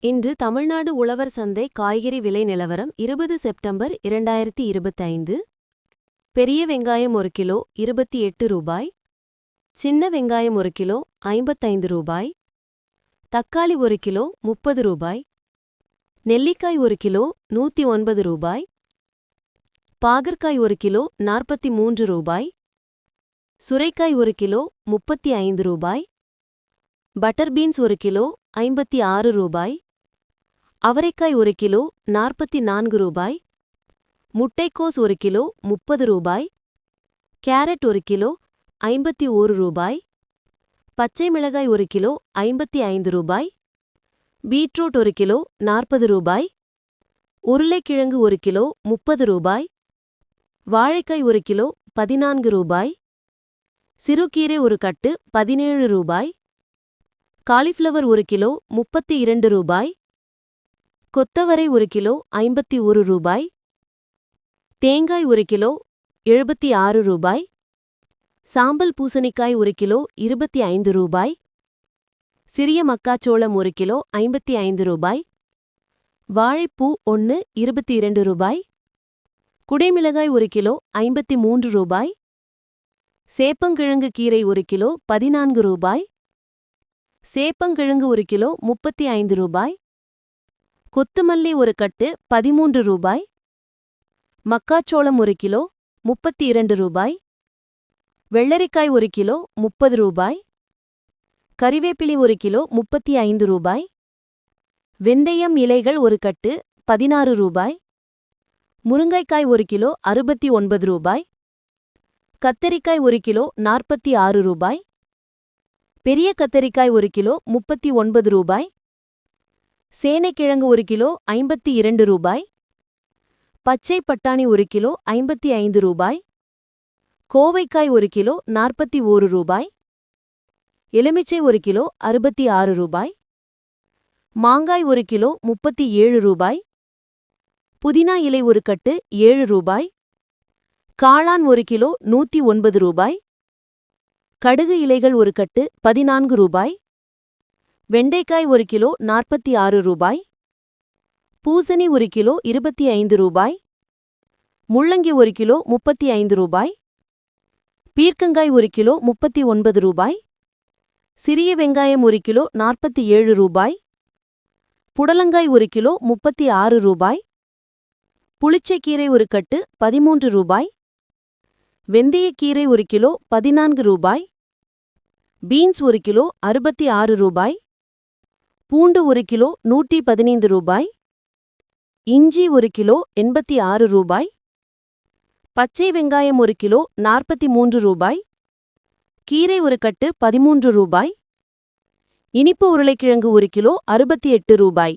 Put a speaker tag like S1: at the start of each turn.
S1: இன்று தமிழ்நாடு உழவர் சந்தை காய்கறி விலை நிலவரம் 20 செப்டம்பர் 2025. பெரிய வெங்காயம் 1 கிலோ 28 ரூபாய். சின்ன வெங்காயம் 1 கிலோ 55 ரூபாய். தக்காளி 1 கிலோ 30 ரூபாய். நெல்லிக்காய் 1 கிலோ 109 ரூபாய். பாகற்காய் 1 கிலோ 43 ரூபாய். சுரைக்காய் 1 கிலோ 35 ரூபாய். பட்டர் பீன்ஸ் 1 கிலோ 56 ரூபாய். அவரைக்காய் 1 கிலோ 44 ரூபாய். முட்டைக்கோஸ் 1 கிலோ 30 ரூபாய். கேரட் 1 கிலோ 51 ரூபாய். பச்சை மிளகாய் 1 கிலோ 55 ரூபாய். பீட்ரூட் 1 கிலோ 40 ரூபாய். உருளைக்கிழங்கு 1 கிலோ 30 ரூபாய். வாழைக்காய் 1 கிலோ 14 ரூபாய். சிறுகீரை ஒரு கட்டு 17 ரூபாய். காலிஃப்ளவர் 1 கிலோ 32 ரூபாய். கொத்தவரை 1 கிலோ 51 ரூபாய். தேங்காய் 1 கிலோ 76 ரூபாய். சாம்பல் பூசணிக்காய் 1 கிலோ 25 ரூபாய். சிறிய மக்காச்சோளம் 1 கிலோ 55 ரூபாய். வாழைப்பூ 1 22 ரூபாய். குடைமிளகாய் 1 கிலோ 53 ரூபாய். சேப்பங்கிழங்கு கீரை 1 கிலோ 14 ரூபாய். சேப்பங்கிழங்கு 1 கிலோ 35 ரூபாய். கொத்துமல்லி ஒரு கட்டு 13 ரூபாய். மக்காச்சோளம் 1 கிலோ 32 ரூபாய். வெள்ளரிக்காய் 1 கிலோ 30 ரூபாய். கறிவேப்பிலை 1 கிலோ 35 ரூபாய். வெந்தயம் இலைகள் ஒரு கட்டு 16 ரூபாய். முருங்கைக்காய் 1 கிலோ 69 ரூபாய். கத்தரிக்காய் 1 கிலோ 46 ரூபாய். பெரிய கத்தரிக்காய் 1 கிலோ 39 ரூபாய். சேனைக்கிழங்கு 1 கிலோ 52 ரூபாய். பச்சை பட்டாணி 1 கிலோ 55 ரூபாய். கோவைக்காய் 1 கிலோ 41 ரூபாய். எலுமிச்சை 1 கிலோ 66 ரூபாய். மாங்காய் 1 கிலோ 37 ரூபாய். புதினா இலை ஒரு கட்டு 7 ரூபாய். காளான் 1 கிலோ 109 ரூபாய். கடுகு இலைகள் ஒரு கட்டு 14 ரூபாய். வெண்டைக்காய் 1 கிலோ 46 ரூபாய். பூசணி 1 கிலோ 25 ரூபாய். முள்ளங்கி 1 கிலோ 35 ரூபாய். பீர்க்கங்காய் 1 கிலோ 39 ரூபாய். சிறிய வெங்காயம் 1 கிலோ 47 ரூபாய். புடலங்காய் 1 கிலோ 36 ரூபாய். புளிச்சைக்கீரை ஒரு கட்டு 13 ரூபாய். வெந்தயக்கீரை 1 கிலோ 14 ரூபாய். பீன்ஸ் 1 கிலோ 66 ரூபாய். பூண்டு 1 கிலோ 115 ரூபாய். இஞ்சி 1 கிலோ 86 ரூபாய். பச்சை வெங்காயம் 1 கிலோ 43 ரூபாய். கீரை ஒரு கட்டு 13 ரூபாய். இனிப்பு உருளைக்கிழங்கு 1 கிலோ 68 ரூபாய்.